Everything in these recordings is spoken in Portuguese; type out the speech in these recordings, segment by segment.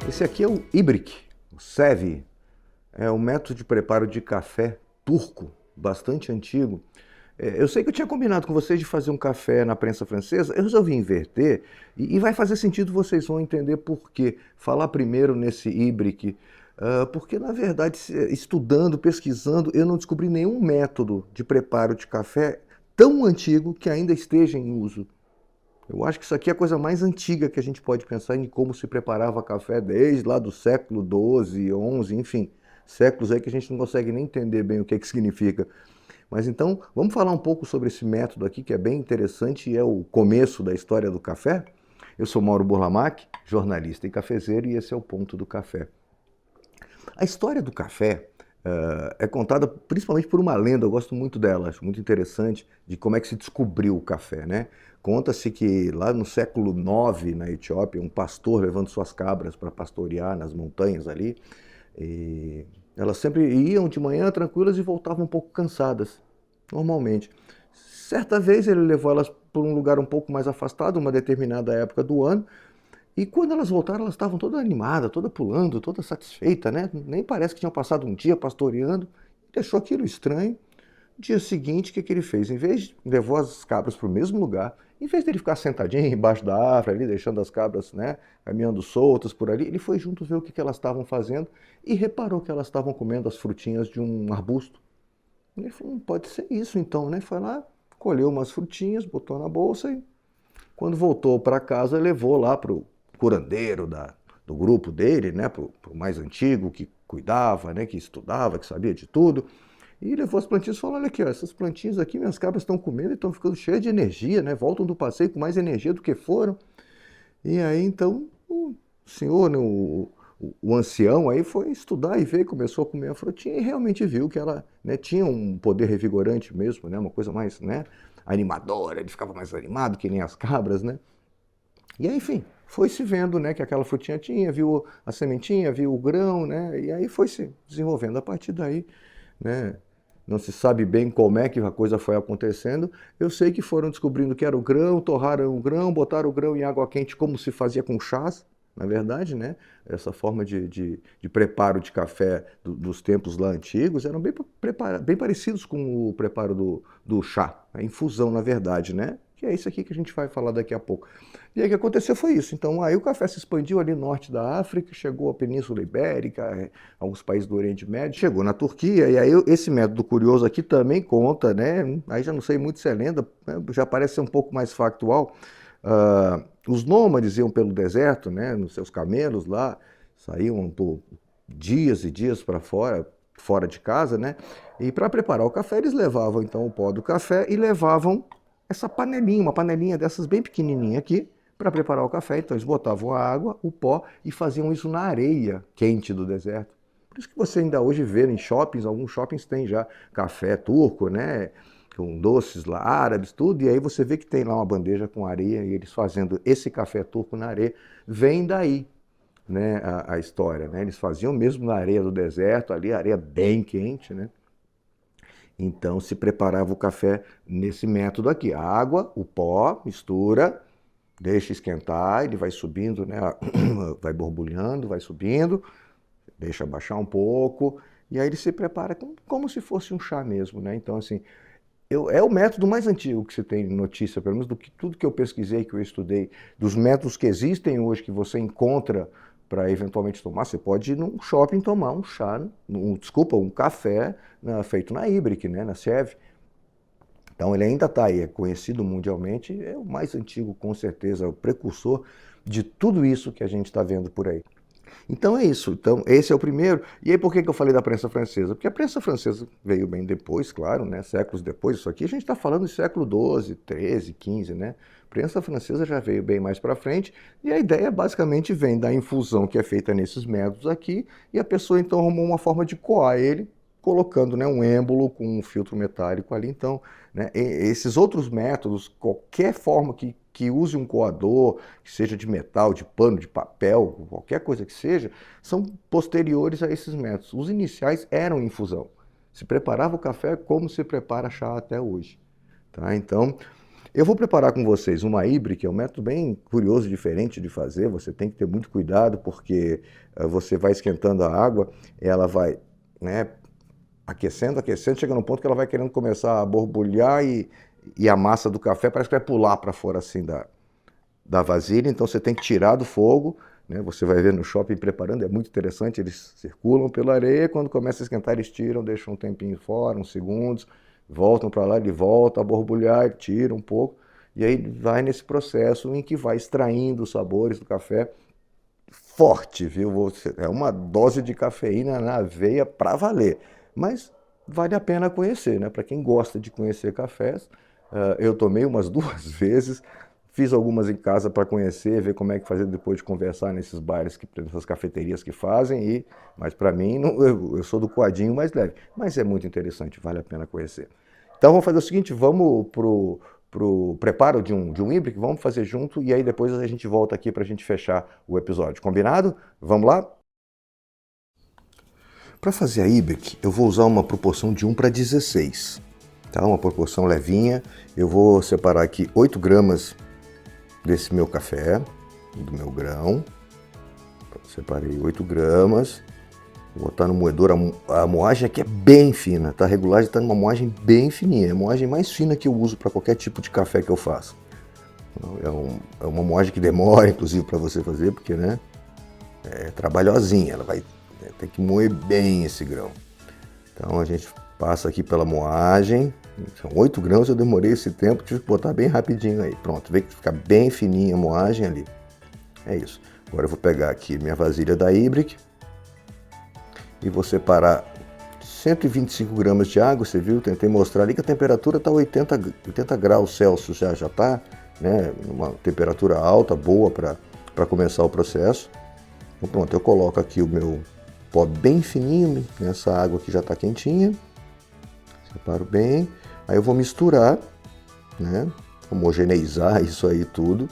Esse aqui é o ibrick, o sevi. É um método de preparo de café turco, bastante antigo. Eu sei que eu tinha combinado com vocês de fazer um café na prensa francesa, eu resolvi inverter e vai fazer sentido, vocês vão entender por quê. Falar primeiro nesse ibrick, porque na verdade, estudando, pesquisando, eu não descobri nenhum método de preparo de café tão antigo que ainda esteja em uso. Eu acho que isso aqui é a coisa mais antiga que a gente pode pensar em como se preparava café desde lá do século XII, XI, enfim, séculos aí que a gente não consegue nem entender bem o que é que significa. Mas então, vamos falar um pouco sobre esse método aqui que é bem interessante e é o começo da história do café. Eu sou Mauro Burlamac, jornalista e cafezeiro, e esse é o Ponto do Café. A história do café é contada principalmente por uma lenda, eu gosto muito dela, acho muito interessante, de como é que se descobriu o café, né? Conta-se que lá no século IX, na Etiópia, um pastor levando suas cabras para pastorear nas montanhas ali, e elas sempre iam de manhã tranquilas e voltavam um pouco cansadas, normalmente. Certa vez ele levou elas para um lugar um pouco mais afastado, uma determinada época do ano, e quando elas voltaram, elas estavam toda animada, toda pulando, toda satisfeita, né? Nem parece que tinham passado um dia pastoreando. Deixou aquilo estranho. No dia seguinte, o que ele fez? Em vez de levou as cabras para o mesmo lugar, em vez dele ficar sentadinho embaixo da árvore ali, deixando as cabras, né, caminhando soltas por ali, ele foi junto ver o que elas estavam fazendo e reparou que elas estavam comendo as frutinhas de um arbusto. Ele falou, não pode ser isso então, né? Foi lá, colheu umas frutinhas, botou na bolsa e quando voltou para casa, levou lá para o curandeiro do grupo dele, né, para o mais antigo, que cuidava, né, que estudava, que sabia de tudo. E levou as plantinhas e falou, olha aqui, ó, essas plantinhas aqui, minhas cabras estão comendo e estão ficando cheias de energia, né? Voltam do passeio com mais energia do que foram. E aí, então, o senhor, né, o ancião aí foi estudar e ver, começou a comer a frutinha e realmente viu que ela, né, tinha um poder revigorante mesmo, né? Uma coisa mais, né, animadora, ele ficava mais animado que nem as cabras, né? E aí, enfim, foi se vendo, né, que aquela frutinha tinha, viu a sementinha, viu o grão, né? E aí foi se desenvolvendo a partir daí, né? Não se sabe bem como é que a coisa foi acontecendo. Eu sei que foram descobrindo que era o grão, torraram o grão, botaram o grão em água quente como se fazia com chás, na verdade, né? Essa forma de preparo de café dos tempos lá antigos eram bem parecidos com o preparo do chá, a infusão, na verdade, né? Que é isso aqui que a gente vai falar daqui a pouco. E aí o que aconteceu foi isso. Então aí o café se expandiu ali no norte da África, chegou à Península Ibérica, alguns países do Oriente Médio, chegou na Turquia, e aí esse método curioso aqui também conta, né? Aí já não sei muito se é lenda, né? Já parece ser um pouco mais factual. Os nômades iam pelo deserto, né, nos seus camelos lá, saíam por dias e dias para fora de casa, né? E para preparar o café, eles levavam então o pó do café e levavam essa panelinha, uma panelinha dessas bem pequenininha aqui, para preparar o café. Então eles botavam a água, o pó e faziam isso na areia quente do deserto. Por isso que você ainda hoje vê em shoppings, alguns shoppings tem já café turco, né? Com doces lá, árabes, tudo, e aí você vê que tem lá uma bandeja com areia e eles fazendo esse café turco na areia. Vem daí, né, a história, né? Eles faziam mesmo na areia do deserto, ali, areia bem quente, né? Então se preparava o café nesse método aqui. A água, o pó, mistura, deixa esquentar, ele vai subindo, né? Vai borbulhando, vai subindo, deixa baixar um pouco, e aí ele se prepara como se fosse um chá mesmo, né? Então, assim, é o método mais antigo que você tem notícia, pelo menos do que tudo que eu pesquisei, que eu estudei, dos métodos que existem hoje, que você encontra para eventualmente tomar. Você pode ir num shopping tomar um chá, um café feito na Ibrick, né, na Sev. Então ele ainda está aí, é conhecido mundialmente, é o mais antigo com certeza, é o precursor de tudo isso que a gente está vendo por aí. Então é isso. Então, esse é o primeiro. E aí por que eu falei da prensa francesa? Porque a prensa francesa veio bem depois, claro, né? Séculos depois. Isso aqui a gente está falando do século XII, XIII, XV, né? A prensa francesa já veio bem mais para frente. E a ideia basicamente vem da infusão que é feita nesses métodos aqui. E a pessoa então arrumou uma forma de coar ele, colocando, né, um êmbolo com um filtro metálico ali. Então, né, esses outros métodos, qualquer forma que use um coador, que seja de metal, de pano, de papel, qualquer coisa que seja, são posteriores a esses métodos. Os iniciais eram infusão. Se preparava o café como se prepara chá até hoje. Tá? Então, Eu vou preparar com vocês uma híbrida, que é um método bem curioso, diferente de fazer. Você tem que ter muito cuidado, porque você vai esquentando a água, ela vai, né, aquecendo, aquecendo, chega num ponto que ela vai querendo começar a borbulhar e a massa do café parece que vai pular para fora assim da vasilha, então você tem que tirar do fogo, né? Você vai ver no shopping preparando, é muito interessante, eles circulam pela areia, quando começa a esquentar eles tiram, deixam um tempinho fora, uns segundos, voltam para lá, ele volta a borbulhar, tira um pouco, e aí vai nesse processo em que vai extraindo os sabores do café forte, viu? É uma dose de cafeína na veia para valer, mas vale a pena conhecer, né? Para quem gosta de conhecer cafés, eu tomei umas 2 vezes, fiz algumas em casa para conhecer, ver como é que fazer depois de conversar nesses bares, nessas cafeterias que fazem, mas para mim, eu sou do coadinho mais leve. Mas é muito interessante, vale a pena conhecer. Então vamos fazer o seguinte, vamos pro preparo de um híbrido, vamos fazer junto e aí depois a gente volta aqui para a gente fechar o episódio. Combinado? Vamos lá? Para fazer a Ibec, eu vou usar uma proporção de 1:16, tá? Uma proporção levinha. Eu vou separar aqui 8 gramas desse meu café, do meu grão. Separei 8 gramas. Vou botar no moedor. A moagem aqui é bem fina, tá? A regulagem está numa moagem bem fininha. É a moagem mais fina que eu uso para qualquer tipo de café que eu faço. É uma moagem que demora, inclusive, para você fazer, porque, né, é trabalhosinha. Ela vai ter que moer bem esse grão. Então a gente passa aqui pela moagem. São 8 grãos, eu demorei esse tempo, tive que botar bem rapidinho aí. Pronto, vê que fica bem fininha a moagem ali. É isso. Agora eu vou pegar aqui minha vasilha da Ibrick e vou separar 125 gramas de água, você viu? Tentei mostrar ali que a temperatura está 80 graus Celsius, já está, né, uma temperatura alta, boa para começar o processo. Então pronto, eu coloco aqui o meu pó bem fininho nessa água que já está quentinha. Separo bem. Aí eu vou misturar, né, homogeneizar isso aí tudo.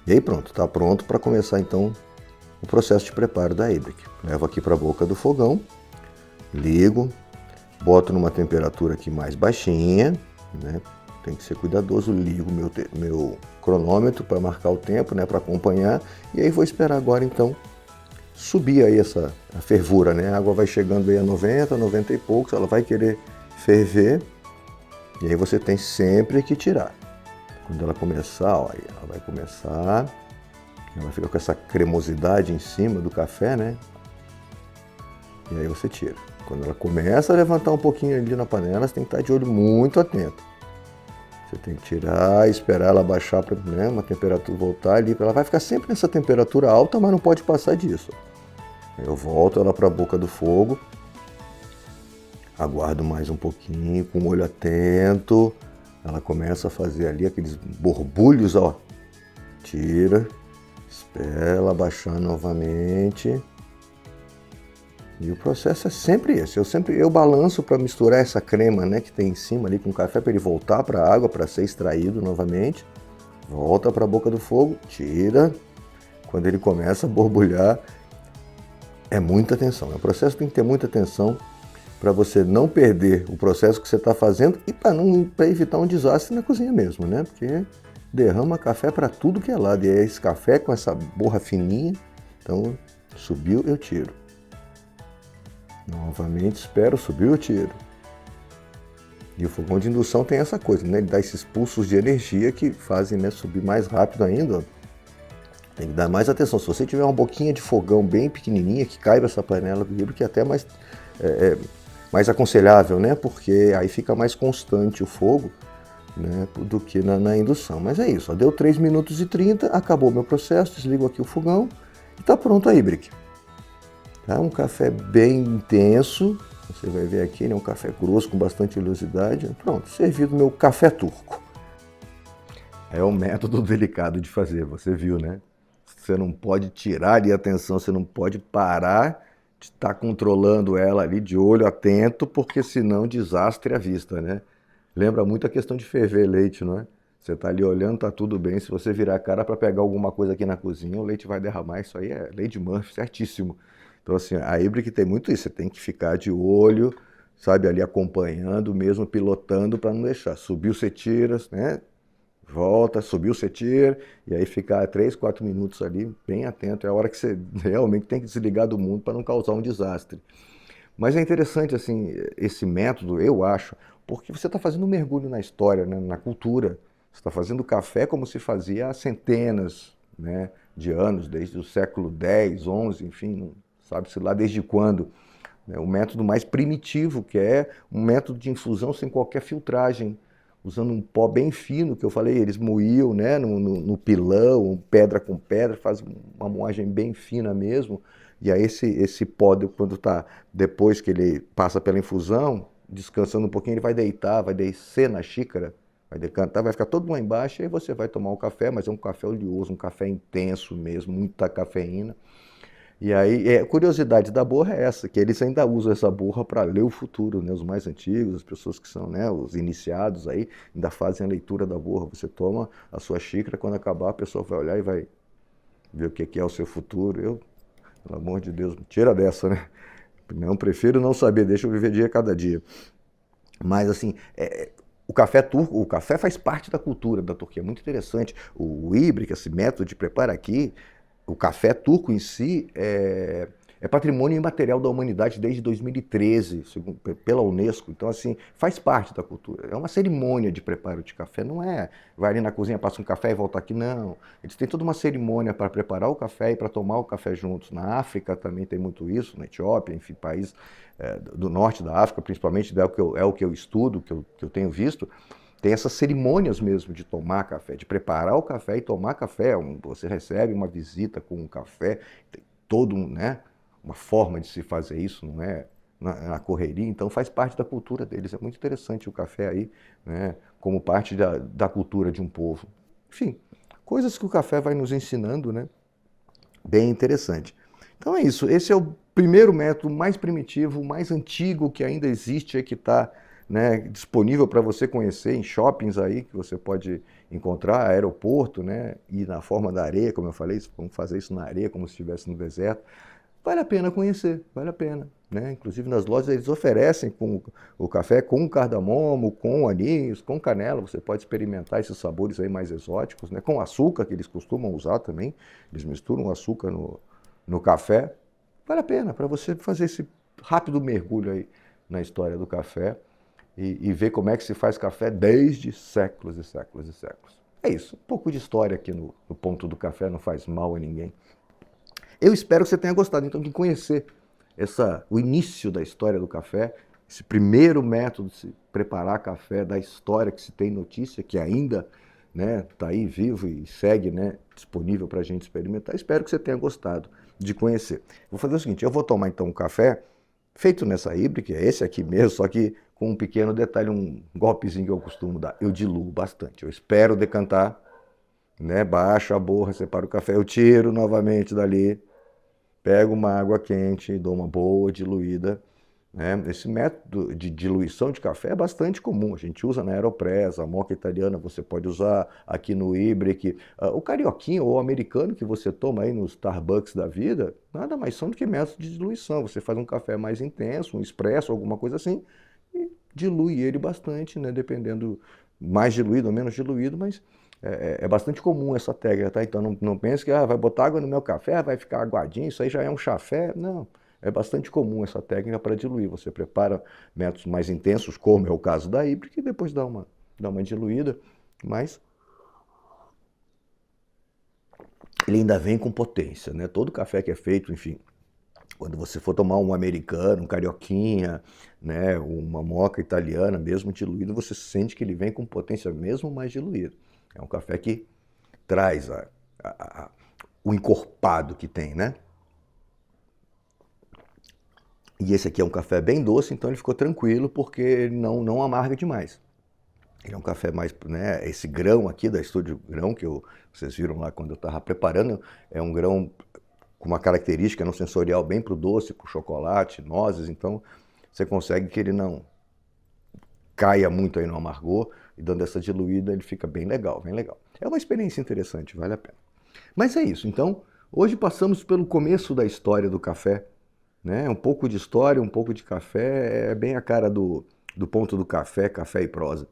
E aí pronto, está pronto para começar então o processo de preparo da Ibrick. Levo aqui para a boca do fogão, ligo, boto numa temperatura aqui mais baixinha, né? Tem que ser cuidadoso, ligo meu cronômetro para marcar o tempo, né, para acompanhar, e aí vou esperar agora então subir aí a fervura, né? A água vai chegando aí a 90, 90 e poucos, ela vai querer ferver, e aí você tem sempre que tirar. Quando ela começar, ó, ela vai começar, ela fica com essa cremosidade em cima do café, né? E aí você tira. Quando ela começa a levantar um pouquinho ali na panela, você tem que estar de olho muito atento. Você tem que tirar, esperar ela baixar para, né, uma temperatura, voltar ali. Ela vai ficar sempre nessa temperatura alta, mas não pode passar disso. Eu volto ela para a boca do fogo, aguardo mais um pouquinho, com o olho atento. Ela começa a fazer ali aqueles borbulhos, ó. Tira, espera ela baixar novamente. E o processo é sempre esse. Eu balanço para misturar essa crema, né, que tem em cima ali com o café, para ele voltar para a água, para ser extraído novamente. Volta para a boca do fogo, tira. Quando ele começa a borbulhar, é muita atenção. O processo tem que ter muita atenção para você não perder o processo que você está fazendo e para evitar um desastre na cozinha mesmo, né? Porque derrama café para tudo que é lado. E é esse café com essa borra fininha. Então, subiu, eu tiro. Novamente espero, subiu, eu tiro. E o fogão de indução tem essa coisa, né? Ele dá esses pulsos de energia que fazem, né, subir mais rápido ainda. Tem que dar mais atenção. Se você tiver uma boquinha de fogão bem pequenininha, que caiba essa panela do híbrido, que é até mais aconselhável, né? Porque aí fica mais constante o fogo, né, do que na indução. Mas é isso, ó, deu 3 minutos e 30, acabou meu processo, desligo aqui o fogão e está pronto a Ibrick. Tá? Um café bem intenso, você vai ver aqui, né, um café grosso com bastante oleosidade. Pronto, servido meu café turco. É um método delicado de fazer, você viu, né? Você não pode tirar ali a atenção, você não pode parar de estar controlando ela ali de olho atento, porque senão desastre à vista, né? Lembra muito a questão de ferver leite, não é? Você está ali olhando, tá tudo bem. Se você virar a cara para pegar alguma coisa aqui na cozinha, o leite vai derramar. Isso aí é lei de Murphy, certíssimo. Então, assim, a Ibrick tem muito isso. Você tem que ficar de olho, sabe, ali acompanhando, mesmo pilotando para não deixar. Subiu, você tira, né? Volta, subiu, você tira, e aí ficar 3, 4 minutos ali, bem atento. É a hora que você realmente tem que desligar do mundo para não causar um desastre. Mas é interessante, assim, esse método, eu acho, porque você está fazendo um mergulho na história, né, na cultura. Você está fazendo café como se fazia há centenas, né, de anos, desde o século X, XI, enfim, não sabe-se lá desde quando. Né, o método mais primitivo, que é um método de infusão sem qualquer filtragem, usando um pó bem fino, que eu falei, eles moíam, né, no pilão, pedra com pedra, faz uma moagem bem fina mesmo. E aí esse pó, quando está, depois que ele passa pela infusão, descansando um pouquinho, ele vai deitar, vai descer na xícara, vai decantar, vai ficar todo lá embaixo, e aí você vai tomar um café, mas é um café oleoso, um café intenso mesmo, muita cafeína. E aí, a curiosidade da borra é essa, que eles ainda usam essa borra para ler o futuro, né? Os mais antigos, as pessoas que são, né, os iniciados aí, ainda fazem a leitura da borra. Você toma a sua xícara, quando acabar, a pessoa vai olhar e vai ver o que é o seu futuro. Eu, pelo amor de Deus, tira dessa, né? Não, prefiro não saber, deixa eu viver dia a cada dia. Mas, assim, o café turco, o café faz parte da cultura da Turquia, é muito interessante. O Ibrick, esse método de preparo aqui, o café turco em si é patrimônio imaterial da humanidade desde 2013, pela Unesco. Então, assim, faz parte da cultura. É uma cerimônia de preparo de café, não é vai ali na cozinha, passa um café e volta aqui, não. Eles têm toda uma cerimônia para preparar o café e para tomar o café juntos. Na África também tem muito isso, na Etiópia, enfim, país do norte da África, principalmente, é o que eu estudo, que eu tenho visto. Tem essas cerimônias mesmo de tomar café, de preparar o café e tomar café. Você recebe uma visita com um café, tem todo né, uma forma de se fazer isso, não é na correria, então faz parte da cultura deles. É muito interessante o café aí, né, como parte da cultura de um povo. Enfim, coisas que o café vai nos ensinando, né, bem interessante. Então é isso, esse é o primeiro método mais primitivo, mais antigo que ainda existe, que está, né, disponível para você conhecer em shoppings aí, que você pode encontrar, aeroporto, né, e na forma da areia, como eu falei, vamos fazer isso na areia, como se estivesse no deserto. Vale a pena conhecer, vale a pena. Né? Inclusive nas lojas eles oferecem o café com cardamomo, com anis, com canela. Você pode experimentar esses sabores aí mais exóticos, né? Com açúcar, que eles costumam usar também. Eles misturam açúcar no café. Vale a pena para você fazer esse rápido mergulho aí na história do café e ver como é que se faz café desde séculos e séculos e séculos. É isso, um pouco de história aqui no Ponto do Café, não faz mal a ninguém. Eu espero que você tenha gostado, então, de conhecer o início da história do café, esse primeiro método de se preparar café da história que se tem notícia, que ainda está aí vivo e segue, né, disponível para a gente experimentar. Espero que você tenha gostado de conhecer. Vou fazer o seguinte, eu vou tomar então um café feito nessa Ibrick, é esse aqui mesmo, só que com um pequeno detalhe, um golpezinho que eu costumo dar. Eu diluo bastante, eu espero decantar, né, baixo a borra, separo o café, eu tiro novamente dali, pego uma água quente e dou uma boa diluída. Né? Esse método de diluição de café é bastante comum. A gente usa na Aeropress, a moca italiana você pode usar aqui no Ibrick. O carioquinho ou o americano que você toma aí nos Starbucks da vida, nada mais são do que métodos de diluição. Você faz um café mais intenso, um expresso, alguma coisa assim, e dilui ele bastante, né? Dependendo, mais diluído ou menos diluído, mas é bastante comum essa técnica, tá? Então não pense que vai botar água no meu café, vai ficar aguadinho, isso aí já é um chafé. Não, é bastante comum essa técnica para diluir. Você prepara métodos mais intensos, como é o caso da Ibrick, e depois dá uma diluída, mas ele ainda vem com potência, né? Todo café que é feito, enfim, quando você for tomar um americano, um carioquinha, né, uma moca italiana, mesmo diluído, você sente que ele vem com potência mesmo mais diluído. É um café que traz o encorpado que tem, né? E esse aqui é um café bem doce, então ele ficou tranquilo porque ele não amarga demais. Ele é um café mais, né, esse grão aqui da Estúdio Grão, que vocês viram lá quando eu estava preparando, é um grão com uma característica no sensorial bem para o doce, para o chocolate, nozes, então você consegue que ele não caia muito aí no amargor, e dando essa diluída ele fica bem legal, bem legal. É uma experiência interessante, vale a pena. Mas é isso, então, hoje passamos pelo começo da história do café, né? Um pouco de história, um pouco de café, é bem a cara do ponto do café, café e prosa.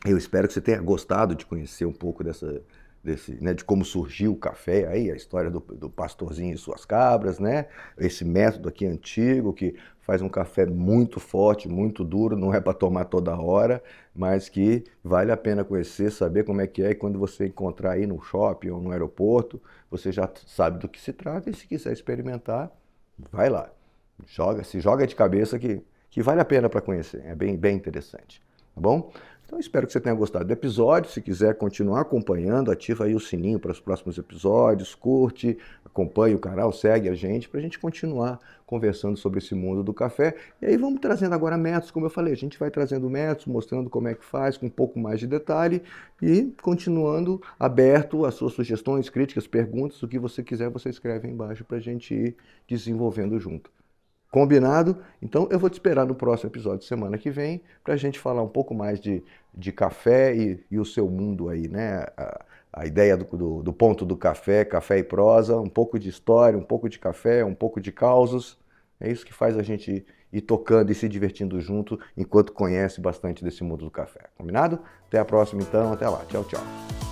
Eu espero que você tenha gostado de conhecer um pouco né, de como surgiu o café aí, a história do pastorzinho e suas cabras, né? Esse método aqui antigo que faz um café muito forte, muito duro, não é para tomar toda hora, mas que vale a pena conhecer, saber como é que é, e quando você encontrar aí no shopping ou no aeroporto, você já sabe do que se trata, e se quiser experimentar, vai lá. Se joga de cabeça que vale a pena para conhecer, é bem interessante, tá bom? Então espero que você tenha gostado do episódio. Se quiser continuar acompanhando, ativa aí o sininho para os próximos episódios, curte, acompanhe o canal, segue a gente para a gente continuar conversando sobre esse mundo do café. E aí vamos trazendo agora métodos, como eu falei, a gente vai trazendo métodos, mostrando como é que faz, com um pouco mais de detalhe e continuando aberto às suas sugestões, críticas, perguntas, o que você quiser, você escreve aí embaixo para a gente ir desenvolvendo junto. Combinado? Então eu vou te esperar no próximo episódio semana que vem para a gente falar um pouco mais de café e o seu mundo aí, né? A ideia do ponto do café, café e prosa, um pouco de história, um pouco de café, um pouco de causos. É isso que faz a gente ir tocando e se divertindo junto enquanto conhece bastante desse mundo do café. Combinado? Até a próxima então, até lá. Tchau, tchau.